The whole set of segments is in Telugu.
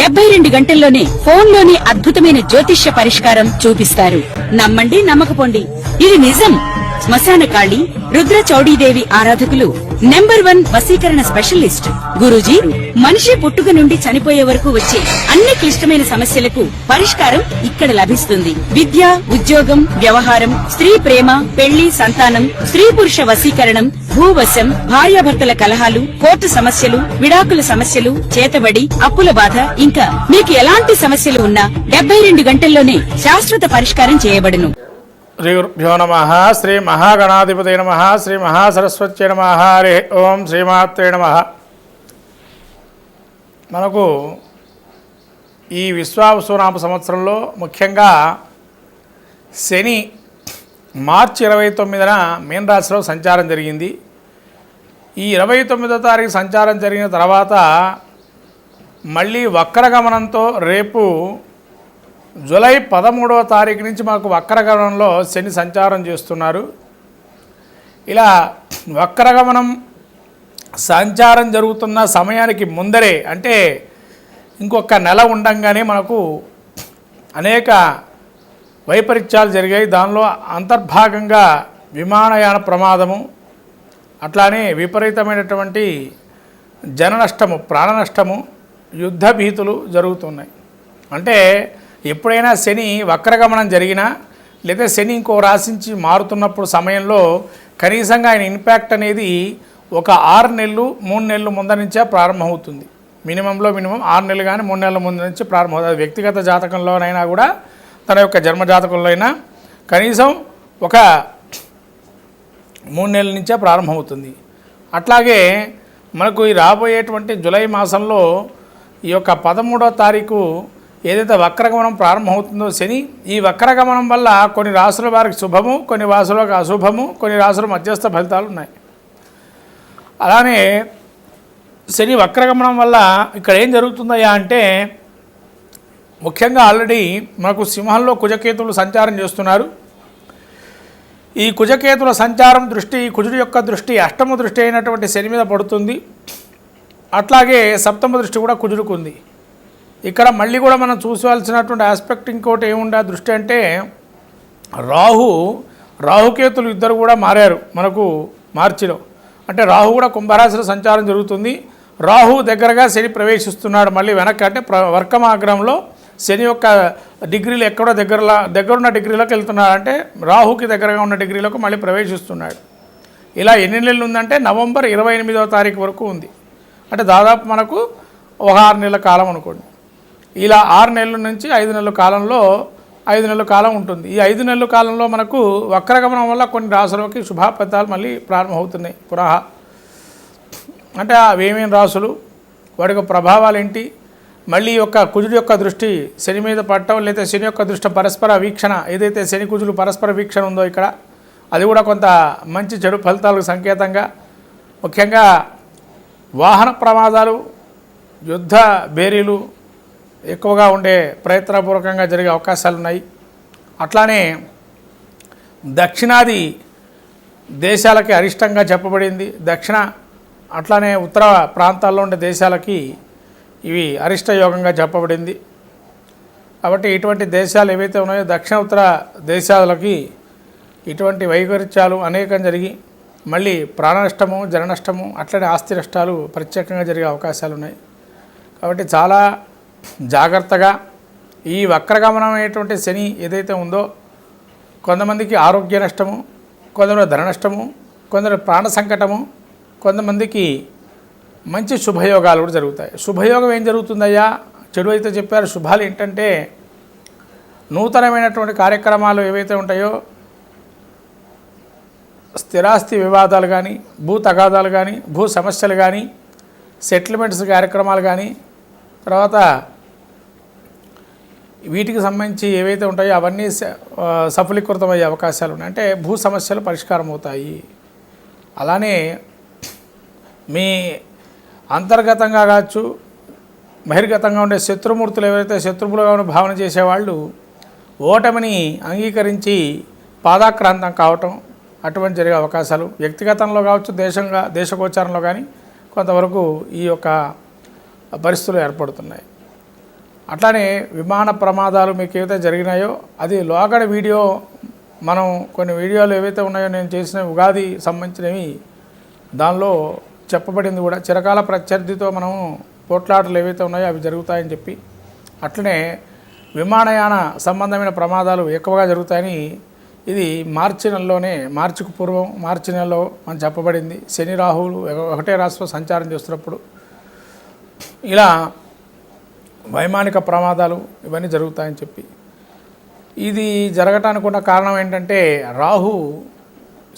72 గంటల్లోనే ఫోన్లోని అద్భుతమైన జ్యోతిష్య పరిష్కారం చూపిస్తారు. నమ్మండి, నమ్మకపోండి, ఇది నిజం. శ్మశాన కాళి రుద్ర చౌడీదేవి ఆరాధకులు నంబర్ 1 వశీకరణ స్పెషలిస్ట్. గురూజీ మనిషి పుట్టుక నుండి చనిపోయే వరకు వచ్చే అన్ని క్లిష్టమైన సమస్యలకు పరిష్కారం ఇక్కడ లభిస్తుంది. విద్య, ఉద్యోగం, వ్యవహారం, స్త్రీ ప్రేమ, పెళ్లి, సంతానం, స్త్రీ పురుష వశీకరణం, భూవశం, భార్యాభర్తల కలహాలు, కోర్టు సమస్యలు, విడాకుల సమస్యలు, చేతబడి, అప్పుల బాధ, ఇంకా మీకు ఎలాంటి సమస్యలు ఉన్నా 72 గంటల్లోనే శాశ్వత పరిష్కారం చేయబడును. శ్రీ గురుభ్యో నమః. శ్రీ మహాగణాధిపతయ నమః. శ్రీ మహాసరస్వత్యై నమః. హరి ఓం శ్రీమాత్రే నమః. మనకు ఈ విశ్వావసునామ సంవత్సరంలో ముఖ్యంగా శని మార్చి 29న మీనరాశిలో సంచారం జరిగింది. ఈ 29వ తారీఖు సంచారం జరిగిన తర్వాత మళ్ళీ వక్రగమనంతో రేపు జూలై 13వ తారీఖు నుంచి మనకు వక్రగమనంలో శని సంచారం చేస్తున్నారు. ఇలా వక్రగమనం సంచారం జరుగుతున్న సమయానికి ముందరే, అంటే ఇంకొక నెల ఉండంగానే మనకు అనేక వైపరీత్యాలు జరిగాయి. దానిలో అంతర్భాగంగా విమానయాన ప్రమాదము, అట్లానే విపరీతమైనటువంటి జన నష్టము, ప్రాణ నష్టము, యుద్ధ భీతులు జరుగుతున్నాయి. అంటే ఎప్పుడైనా శని వక్రగమనం జరిగినా లేదా శని ఇంకో రాశించి మారుతున్నప్పుడు సమయంలో కనీసంగా ఆయన ఇంపాక్ట్ అనేది ఒక 6 నెలలు 3 నెలలు ముందర నుంచే ప్రారంభమవుతుంది. మినిమం 6 నెలలు కానీ 3 నెలల ముందు నుంచి ప్రారంభమవుతుంది. వ్యక్తిగత జాతకంలోనైనా కూడా తన యొక్క జన్మ జాతకంలో అయినా కనీసం ఒక 3 నెలల నుంచే ప్రారంభమవుతుంది. అట్లాగే మనకు ఈ రాబోయేటువంటి జూలై మాసంలో ఈ యొక్క 13వ తారీఖు ఏదైతే వక్రగమనం ప్రారంభమవుతుందో శని, ఈ వక్రగమనం వల్ల కొన్ని రాశుల వారికి శుభము, కొన్ని రాశులకు అశుభము, కొన్ని రాశుల మధ్యస్థ ఫలితాలు ఉన్నాయి. అలానే శని వక్రగమనం వల్ల ఇక్కడ ఏం జరుగుతుందయ్యా అంటే ముఖ్యంగా ఆల్రెడీ మనకు సింహంలో కుజకేతువులు సంచారం చేస్తున్నారు. ఈ కుజకేతుల సంచారం దృష్టి, కుజుడి యొక్క దృష్టి అష్టమ దృష్టి అయినటువంటి శని మీద పడుతుంది. అట్లాగే సప్తమ దృష్టి కూడా కుజుడికి ఉంది. ఇక్కడ మళ్ళీ కూడా మనం చూసుకోవాల్సినటువంటి ఆస్పెక్ట్ ఇంకోటి ఏముండా దృష్టి అంటే రాహుకేతులు ఇద్దరు కూడా మారారు మనకు మార్చిలో. అంటే రాహు కూడా కుంభరాశిలో సంచారం జరుగుతుంది. రాహు దగ్గరగా శని ప్రవేశిస్తున్నాడు మళ్ళీ వెనక్కి. అంటే వర్కమాగ్రహంలో శని యొక్క డిగ్రీలు ఎక్కడో దగ్గరున్న డిగ్రీలోకి వెళ్తున్నాడు. అంటే రాహుకి దగ్గరగా ఉన్న డిగ్రీలకు మళ్ళీ ప్రవేశిస్తున్నాడు. ఇలా ఎన్ని నెలలు ఉందంటే నవంబర్ 28వ తారీఖు వరకు ఉంది. అంటే దాదాపు మనకు ఒక 6 నెలల కాలం అనుకోండి. ఇలా 6 నెలల నుంచి 5 నెలల కాలంలో 5 నెలల కాలం ఉంటుంది. ఈ 5 నెలల కాలంలో మనకు వక్రగమనం వల్ల కొన్ని రాశులకి శుభఫలితాలు మళ్ళీ ప్రారంభమవుతున్నాయి పునః. అంటే అవేమేం రాశులు, వాటి ప్రభావాలు ఏంటి, మళ్ళీ యొక్క కుజుడి యొక్క దృష్టి శని మీద పడటం, లేదా శని యొక్క దృష్టి పరస్పర వీక్షణ, ఏదైతే శని కుజులు పరస్పర వీక్షణ ఉందో ఇక్కడ అది కూడా కొంత మంచి చెడు ఫలితాలకు సంకేతంగా. ముఖ్యంగా వాహన ప్రమాదాలు, యుద్ధ బేరీలు ఎక్కువగా ఉండే ప్రయత్నపూర్వకంగా జరిగే అవకాశాలు ఉన్నాయి. అట్లానే దక్షిణాది దేశాలకి అరిష్టంగా చెప్పబడింది. అట్లానే ఉత్తర ప్రాంతాల్లో ఉండే దేశాలకి ఇవి అరిష్ట యోగంగా చెప్పబడింది. కాబట్టి ఇటువంటి దేశాలు ఏవైతే ఉన్నాయో దక్షిణ ఉత్తర దేశాలకి ఇటువంటి వైపరీత్యాలు అనేకం జరిగి మళ్ళీ ప్రాణ నష్టము, జన నష్టము, అట్లనే ఆస్తి నష్టాలు ప్రత్యేకంగా జరిగే అవకాశాలు ఉన్నాయి. కాబట్టి చాలా జాగ్రత్తగా ఈ వక్రగమనం అనేటువంటి శని ఏదైతే ఉందో కొంతమందికి ఆరోగ్య నష్టము, కొందరు ధన నష్టము, కొందరు ప్రాణ సంకటము, కొంతమందికి మంచి శుభయోగాలు కూడా జరుగుతాయి. శుభయోగం ఏం జరుగుతుందయ్యా, చెడు అయితే చెప్పారు. శుభాలు ఏంటంటే నూతనమైనటువంటి కార్యక్రమాలు ఏవైతే ఉంటాయో స్థిరాస్తి వివాదాలు కానీ, భూ తగాదాలు కానీ, భూ సమస్యలు కానీ, సెటిల్మెంట్స్ కార్యక్రమాలు కానీ, తర్వాత వీటికి సంబంధించి ఏవైతే ఉంటాయో అవన్నీ సఫలీకృతమయ్యే అవకాశాలు ఉన్నాయి. అంటే భూ సమస్యలు పరిష్కారం అవుతాయి. అలానే మీ అంతర్గతంగా కావచ్చు, బహిర్గతంగా ఉండే శత్రుమూర్తులు ఎవరైతే శత్రువులుగా భావన చేసేవాళ్ళు ఓటమిని అంగీకరించి పాదాక్రాంతం కావటం అటువంటి జరిగే అవకాశాలు వ్యక్తిగతంలో కావచ్చు, దేశగోచారంలో కానీ కొంతవరకు ఈ యొక్క పరిస్థితులు ఏర్పడుతున్నాయి. అట్లానే విమాన ప్రమాదాలు మీకు ఏవైతే జరిగినాయో అది లోగడ వీడియో మనం కొన్ని వీడియోలు ఏవైతే ఉన్నాయో నేను చేసిన ఉగాది సంబంధించినవి దానిలో చెప్పబడింది కూడా చిరకాల ప్రత్యర్థితో మనం పోట్లాటలు ఏవైతే ఉన్నాయో అవి జరుగుతాయని చెప్పి అట్లనే విమానయాన సంబంధమైన ప్రమాదాలు ఎక్కువగా జరుగుతాయని ఇది మార్చి నెలలోనే మార్చికి పూర్వం మార్చి నెలలో మనం చెప్పబడింది. శని రాహువులు ఒకటే రాశిలో సంచారం చేస్తున్నప్పుడు ఇలా వైమానిక ప్రమాదాలు ఇవన్నీ జరుగుతాయని చెప్పి ఇది జరగటానికి ఉన్న కారణం ఏంటంటే రాహు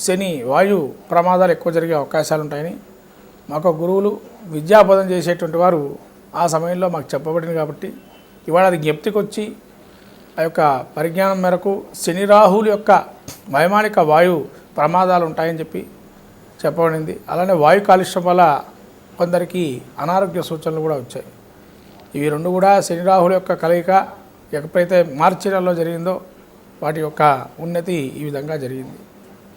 శని వాయు ప్రమాదాలు ఎక్కువ జరిగే అవకాశాలు ఉంటాయని మాకు గురువులు విద్యాబోధన చేసేటువంటి వారు ఆ సమయంలో మాకు చెప్పబడింది. కాబట్టి ఇవాళ అది జ్ఞప్తికి వచ్చి ఆ యొక్క పరిజ్ఞానం మేరకు శని రాహువుల యొక్క వైమానిక వాయు ప్రమాదాలు ఉంటాయని చెప్పి చెప్పబడింది. అలానే వాయు కాలుష్యం వల్ల కొందరికి అనారోగ్య సూచనలు కూడా వచ్చాయి. ఇవి రెండు కూడా శని రాహుల యొక్క కలయిక ఎప్పుడైతే మార్చి నెలలో జరిగిందో వాటి యొక్క ఉన్నతి ఈ విధంగా జరిగింది.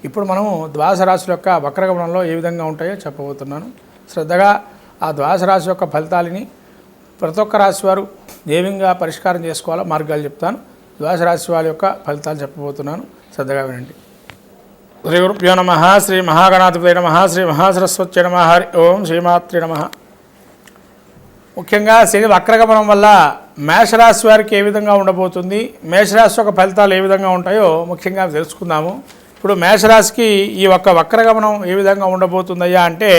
ఇప్పుడు మనము ద్వాదశ రాశుల యొక్క వక్రగమనంలో ఏ విధంగా ఉంటాయో చెప్పబోతున్నాను. శ్రద్ధగా ఆ ద్వాదశ రాశి యొక్క ఫలితాలని ప్రతి ఒక్క రాశి వారు ఏ విధంగా పరిష్కారం చేసుకోవాలో మార్గాలు చెప్తాను. ద్వాదశ రాశి వారి యొక్క ఫలితాలు చెప్పబోతున్నాను, శ్రద్ధగా వినండి. శ్రీ గురుభ్యో నమః. శ్రీ మహాగణాధిపతయే నమః. శ్రీ మహాసరస్వత్యై నమః. హరి ఓం శ్రీమాత్రే నమః. ముఖ్యంగా శని వక్రగమనం వల్ల మేషరాశి వారికి ఏ విధంగా ఉండబోతుంది, మేషరాశి యొక్క ఫలితాలు ఏ విధంగా ఉంటాయో ముఖ్యంగా తెలుసుకుందాము. ఇప్పుడు మేషరాశికి ఈ ఒక్క వక్రగమనం ఏ విధంగా ఉండబోతుందయ్యా అంటే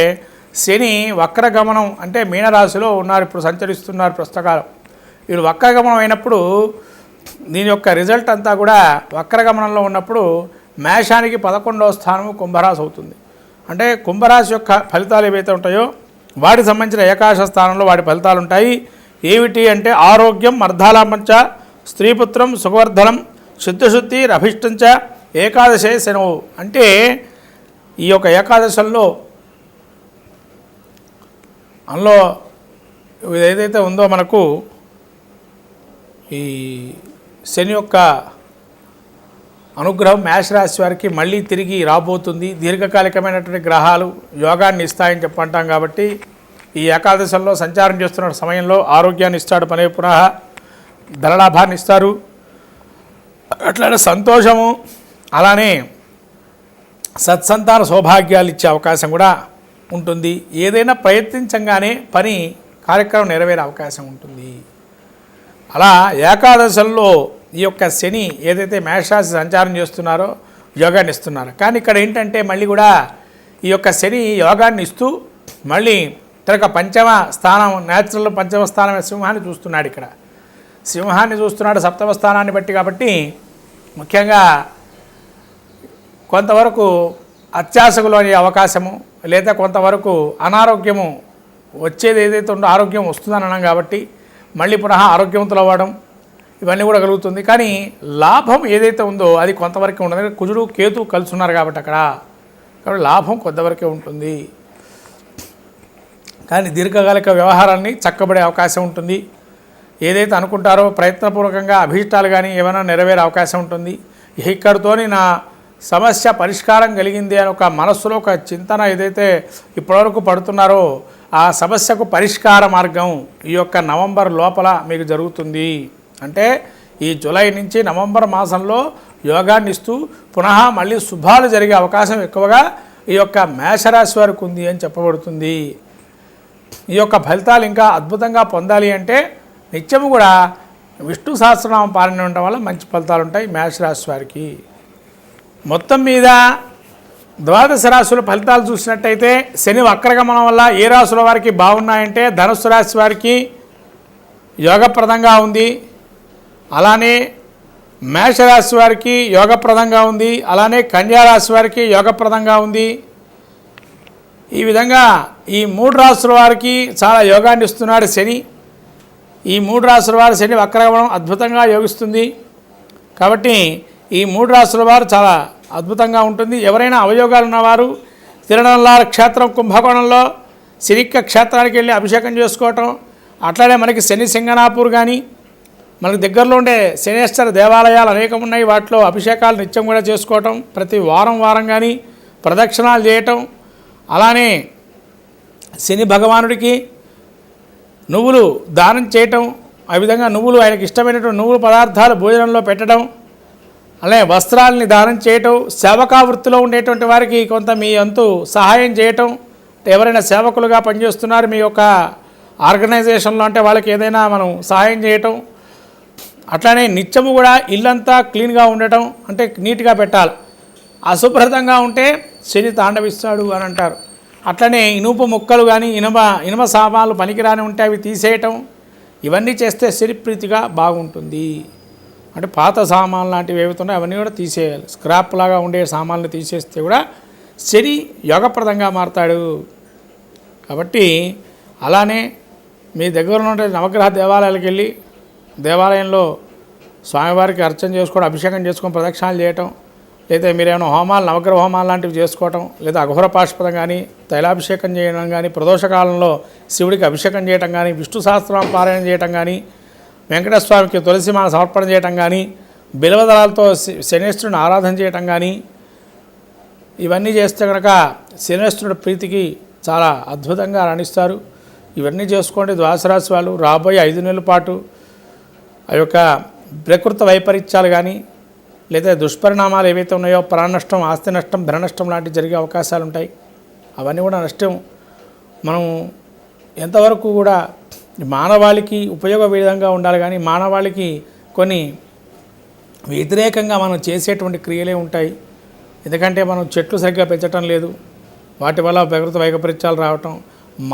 శని వక్రగమనం అంటే మీనరాశిలో ఉన్నారు, ఇప్పుడు సంచరిస్తున్నారు ప్రస్తుతకాలం. వీళ్ళు వక్రగమనం అయినప్పుడు దీని యొక్క రిజల్ట్ అంతా కూడా వక్రగమనంలో ఉన్నప్పుడు మేషానికి 11వ స్థానము కుంభరాశి అవుతుంది. అంటే కుంభరాశి యొక్క ఫలితాలు ఏవైతే ఉంటాయో వాటికి సంబంధించిన ఏకాదశ స్థానంలో వాటి ఫలితాలు ఉంటాయి. ఏమిటి అంటే ఆరోగ్యం అర్ధాలాపంచ స్త్రీపుత్రం సుఖవర్ధనం శుద్ధశుద్ధి రభిష్టంచ ఏకాదశే శనవు. అంటే ఈ యొక్క ఏకాదశంలో అందులో ఏదైతే ఉందో మనకు ఈ శని యొక్క అనుగ్రహం మేషరాశి వారికి మళ్ళీ తిరిగి రాబోతుంది. దీర్ఘకాలికమైనటువంటి గ్రహాలు యోగాన్ని ఇస్తాయని చెప్పంటాం. కాబట్టి ఈ ఏకాదశంలో సంచారం చేస్తున్న సమయంలో ఆరోగ్యాన్ని ఇస్తాడు, పనే పునః ధనలాభాన్ని ఇస్తారు, అట్లానే సంతోషము, అలానే సత్సంతాన సౌభాగ్యాలు ఇచ్చే అవకాశం కూడా ఉంటుంది. ఏదైనా ప్రయత్నించగానే పని కార్యక్రమం నెరవేరే అవకాశం ఉంటుంది. అలా ఏకాదశంలో ఈ యొక్క శని ఏదైతే మేషరాశి సంచారం చేస్తున్నారో యోగాన్ని ఇస్తున్నారు. కానీ ఇక్కడ ఏంటంటే మళ్ళీ కూడా ఈ యొక్క శని యోగాన్ని ఇస్తూ మళ్ళీ తనక పంచమ స్థానం న్యాచురల్ పంచమ స్థానం సింహాన్ని చూస్తున్నాడు. ఇక్కడ సింహాన్ని చూస్తున్నాడు సప్తమ స్థానాన్ని బట్టి. కాబట్టి ముఖ్యంగా కొంతవరకు అత్యాశకు లోని అవకాశము లేదా కొంతవరకు అనారోగ్యము వచ్చేది ఏదైతే ఉందో ఆరోగ్యం వస్తుందని అన్నాం. కాబట్టి మళ్ళీ పునః ఆరోగ్యవంతులు అవ్వడం ఇవన్నీ కూడా కలుగుతుంది. కానీ లాభం ఏదైతే ఉందో అది కొంతవరకే ఉంటుంది. కుజుడు కేతు కలిసి ఉన్నారు కాబట్టి అక్కడ కాబట్టి లాభం కొంతవరకే ఉంటుంది. కానీ దీర్ఘకాలిక వ్యవహారాన్ని చక్కబడే అవకాశం ఉంటుంది. ఏదైతే అనుకుంటారో ప్రయత్నపూర్వకంగా అభీష్టాలు కానీ ఏమైనా నెరవేరే అవకాశం ఉంటుంది. ఇక్కడితోని నా సమస్య పరిష్కారం కలిగింది అని ఒక మనస్సులో ఒక చింతన ఏదైతే ఇప్పటివరకు పడుతున్నారో ఆ సమస్యకు పరిష్కార మార్గం ఈ యొక్క నవంబర్ లోపల మీకు జరుగుతుంది. అంటే ఈ జూలై నుంచి నవంబర్ మాసంలో యోగాన్ని ఇస్తూ పునః మళ్ళీ శుభాలు జరిగే అవకాశం ఎక్కువగా ఈ యొక్క మేషరాశి వారికి ఉంది అని చెప్పబడుతుంది. ఈ యొక్క ఫలితాలు ఇంకా అద్భుతంగా పొందాలి అంటే నిత్యము కూడా విష్ణు సహస్రనామం పాలన ఉండడం వల్ల మంచి ఫలితాలు ఉంటాయి మేషరాశి వారికి. మొత్తం మీద ద్వాదశ రాశుల ఫలితాలు చూసినట్టయితే శని వక్రగమనం వల్ల ఏ రాశుల వారికి బాగున్నాయంటే ధనుస్సు రాశి వారికి యోగప్రదంగా ఉంది, అలానే మేషరాశి వారికి యోగప్రదంగా ఉంది, అలానే కన్యారాశి వారికి యోగప్రదంగా ఉంది. ఈ విధంగా ఈ 3 రాశుల వారికి చాలా యోగాన్ని ఇస్తున్నాడు శని. ఈ 3 రాశుల వారి శని వక్రగమనం అద్భుతంగా యోగిస్తుంది. కాబట్టి ఈ 3 రాశుల వారు చాలా అద్భుతంగా ఉంటుంది. ఎవరైనా అవయోగాలు ఉన్నవారు తిరునల్లార క్షేత్రం కుంభకోణంలో శనిక్క క్షేత్రానికి వెళ్ళి అభిషేకం చేసుకోవటం, అట్లానే మనకి శని సింగనాపూర్ కానీ మనకు దగ్గరలో ఉండే శనేశ్వర దేవాలయాలు అనేకం ఉన్నాయి, వాటిలో అభిషేకాలు నిత్యం కూడా చేసుకోవటం, ప్రతి వారం కానీ ప్రదక్షిణాలు చేయటం, అలానే శని భగవానుడికి నువ్వులు దానం చేయటం ఆ విధంగా నువ్వులు, ఆయనకి ఇష్టమైనటువంటి నువ్వుల పదార్థాలు భోజనంలో పెట్టడం, అలాగే వస్త్రాలని దానం చేయటం, సేవకా వృత్తిలో ఉండేటువంటి వారికి కొంత మీ అంతు సహాయం చేయటం, ఎవరైనా సేవకులుగా పనిచేస్తున్నారు మీ యొక్క ఆర్గనైజేషన్లో అంటే వాళ్ళకి ఏదైనా మనం సహాయం చేయటం, అట్లానే నిత్యము కూడా ఇల్లంతా క్లీన్గా ఉండటం, అంటే నీట్గా పెట్టాలి. అశుభ్రతంగా ఉంటే శని తాండవిస్తాడు అని అంటారు. అట్లనే ఇనుప ముక్కలు కానీ ఇనుమ సామాన్లు పనికిరాని ఉంటే అవి తీసేయటం, ఇవన్నీ చేస్తే శని ప్రీతిగా బాగుంటుంది. అంటే పాత సామాన్లు లాంటివి ఏవైతున్నాయో అవన్నీ కూడా తీసేయాలి. స్క్రాప్ లాగా ఉండే సామాన్లు తీసేస్తే కూడా శని యోగప్రదంగా మారతాడు. కాబట్టి అలానే మీ దగ్గర ఉండే నవగ్రహ దేవాలయాలకు వెళ్ళి దేవాలయంలో స్వామివారికి అర్చన చేసుకోవడం, అభిషేకం చేసుకొని ప్రదక్షిణాలు చేయటం, లేదా మీరేమైనా హోమాలు, నవగ్రహ హోమాలు లాంటివి చేసుకోవటం, లేదా అఘోర పాశుపతం కానీ తైలాభిషేకం చేయడం కానీ, ప్రదోషకాలంలో శివుడికి అభిషేకం చేయటం కానీ, విష్ణు సహస్రనామ పారాయణం చేయటం కానీ, వెంకటేశ్వర స్వామికి తులసిమాల సమర్పణ చేయటం కానీ, బిల్వదళాలతో శనేశ్వరుని ఆరాధన చేయటం కానీ, ఇవన్నీ చేస్తే కనుక శనేశ్వరుడి ప్రీతికి చాలా అద్భుతంగా రాణిస్తారు. ఇవన్నీ చేసుకోండి. ద్వాదశ రాశి వాళ్ళు రాబోయే 5 నెలల పాటు ఆ యొక్క ప్రకృతి వైపరీత్యాలు కానీ, లేదా దుష్పరిణామాలు ఏవైతే ఉన్నాయో, ప్రాణ నష్టం, ఆస్తి నష్టం, ధన నష్టం లాంటివి జరిగే అవకాశాలు ఉంటాయి. అవన్నీ కూడా నష్టం మనం ఎంతవరకు కూడా మానవాళికి ఉపయోగ విధంగా ఉండాలి, కానీ మానవాళికి కొన్ని వ్యతిరేకంగా మనం చేసేటువంటి క్రియలే ఉంటాయి. ఎందుకంటే మనం చెట్లు సరిగ్గా పెంచటం లేదు, వాటి వల్ల ప్రకృతి వైపరీత్యాలు రావటం,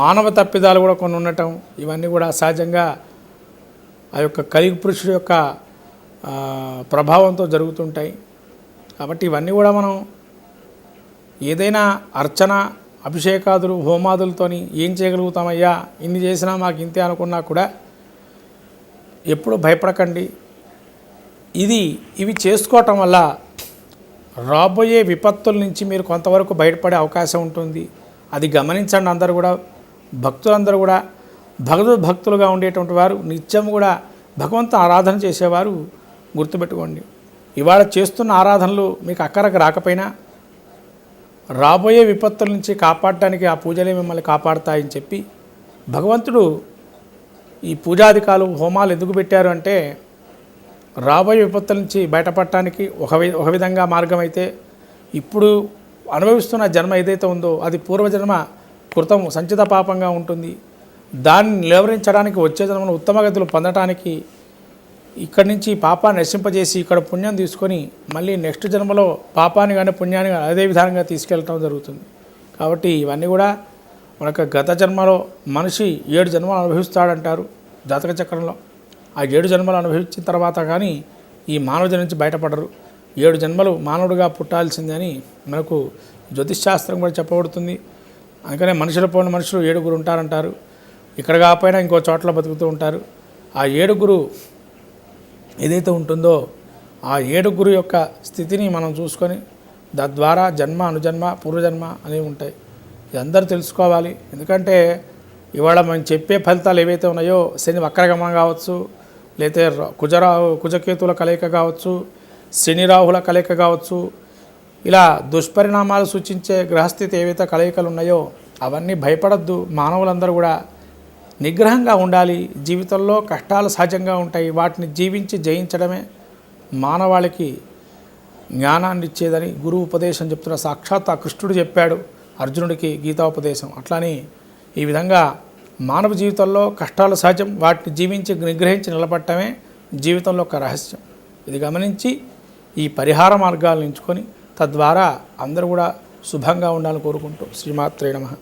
మానవ తప్పిదాలు కూడా కొన్ని ఉండటం, ఇవన్నీ కూడా సహజంగా ఆ యొక్క కలిగి పురుషుడు యొక్క ప్రభావంతో జరుగుతుంటాయి. కాబట్టి ఇవన్నీ కూడా మనం ఏదైనా అర్చన, అభిషేకాదులు, హోమాదులతోని ఏం చేయగలుగుతామయ్యా, ఇన్ని చేసినా మాకు ఇంతే అనుకున్నా కూడా ఎప్పుడు భయపడకండి. ఇవి చేసుకోవటం వల్ల రాబోయే విపత్తుల నుంచి మీరు కొంతవరకు బయటపడే అవకాశం ఉంటుంది. అది గమనించండి. అందరూ కూడా భక్తులందరూ కూడా భక్తులుగా ఉండేటువంటి వారు నిత్యం కూడా భగవంతు ఆరాధన చేసేవారు గుర్తుపెట్టుకోండి. ఇవాళ చేస్తున్న ఆరాధనలు మీకు అక్కరకు రాకపోయినా రాబోయే విపత్తుల నుంచి కాపాడటానికి ఆ పూజలే మిమ్మల్ని కాపాడుతాయని చెప్పి భగవంతుడు ఈ పూజాధికాలు, హోమాలు ఎందుకు పెట్టారు అంటే రాబోయే విపత్తుల నుంచి బయటపడటానికి ఒక విధంగా మార్గం అయితే, ఇప్పుడు అనుభవిస్తున్న జన్మ ఏదైతే ఉందో అది పూర్వజన్మ కృతం సంచిత పాపంగా ఉంటుంది. దాన్ని నిలవరించడానికి, వచ్చే జన్మను ఉత్తమగతులు పొందటానికి ఇక్కడి నుంచి పాపాన్ని నశింపజేసి ఇక్కడ పుణ్యం తీసుకొని మళ్ళీ నెక్స్ట్ జన్మలో పాపాన్ని కానీ పుణ్యాన్ని కానీ అదే విధంగా తీసుకెళ్ళటం జరుగుతుంది. కాబట్టి ఇవన్నీ కూడా మనకు గత జన్మలో మనిషి 7 జన్మలు అనుభవిస్తాడంటారు జాతక చక్రంలో. ఆ 7 జన్మలు అనుభవించిన తర్వాత కానీ ఈ మానవ జన్మ నుంచి బయటపడరు. 7 జన్మలు మానవుడిగా పుట్టాల్సిందని మనకు జ్యోతిష్శాస్త్రం కూడా చెప్పబడుతుంది. అందుకనే మనుషులు 7 ఉంటారంటారు. ఇక్కడ కాకపోయినా ఇంకో చోట్ల బతుకుతూ ఉంటారు. ఆ 7 ఏదైతే ఉంటుందో ఆ 7 యొక్క స్థితిని మనం చూసుకొని తద్వారా జన్మ, అనుజన్మ, పూర్వజన్మ అనేవి ఉంటాయి. ఇది అందరూ తెలుసుకోవాలి. ఎందుకంటే ఇవాళ మనం చెప్పే ఫలితాలు ఏవైతే ఉన్నాయో, శని వక్రగమనం కావచ్చు, లేతే కుజకేతుల కలయిక కావచ్చు, శని రాహుల కలయిక కావచ్చు, ఇలా దుష్పరిణామాలు సూచించే గ్రహస్థితి ఏవైతే కలయికలు ఉన్నాయో అవన్నీ భయపడద్దు. మానవులందరూ కూడా నిగ్రహంగా ఉండాలి. జీవితంలో కష్టాలు సహజంగా ఉంటాయి. వాటిని జీవించి జయించడమే మానవాళికి జ్ఞానాన్ని ఇచ్చేదని గురువు ఉపదేశం చెప్తున్న సాక్షాత్ ఆ కృష్ణుడు చెప్పాడు అర్జునుడికి గీతాపదేశం. అట్లానే ఈ విధంగా మానవ జీవితంలో కష్టాలు సహజం, వాటిని జీవించి నిగ్రహించి నిలబడటమే జీవితంలో ఒక రహస్యం. ఇది గమనించి ఈ పరిహార మార్గాలను ఎంచుకొని తద్వారా అందరూ కూడా శుభంగా ఉండాలని కోరుకుంటూ శ్రీమాత్రే నమః.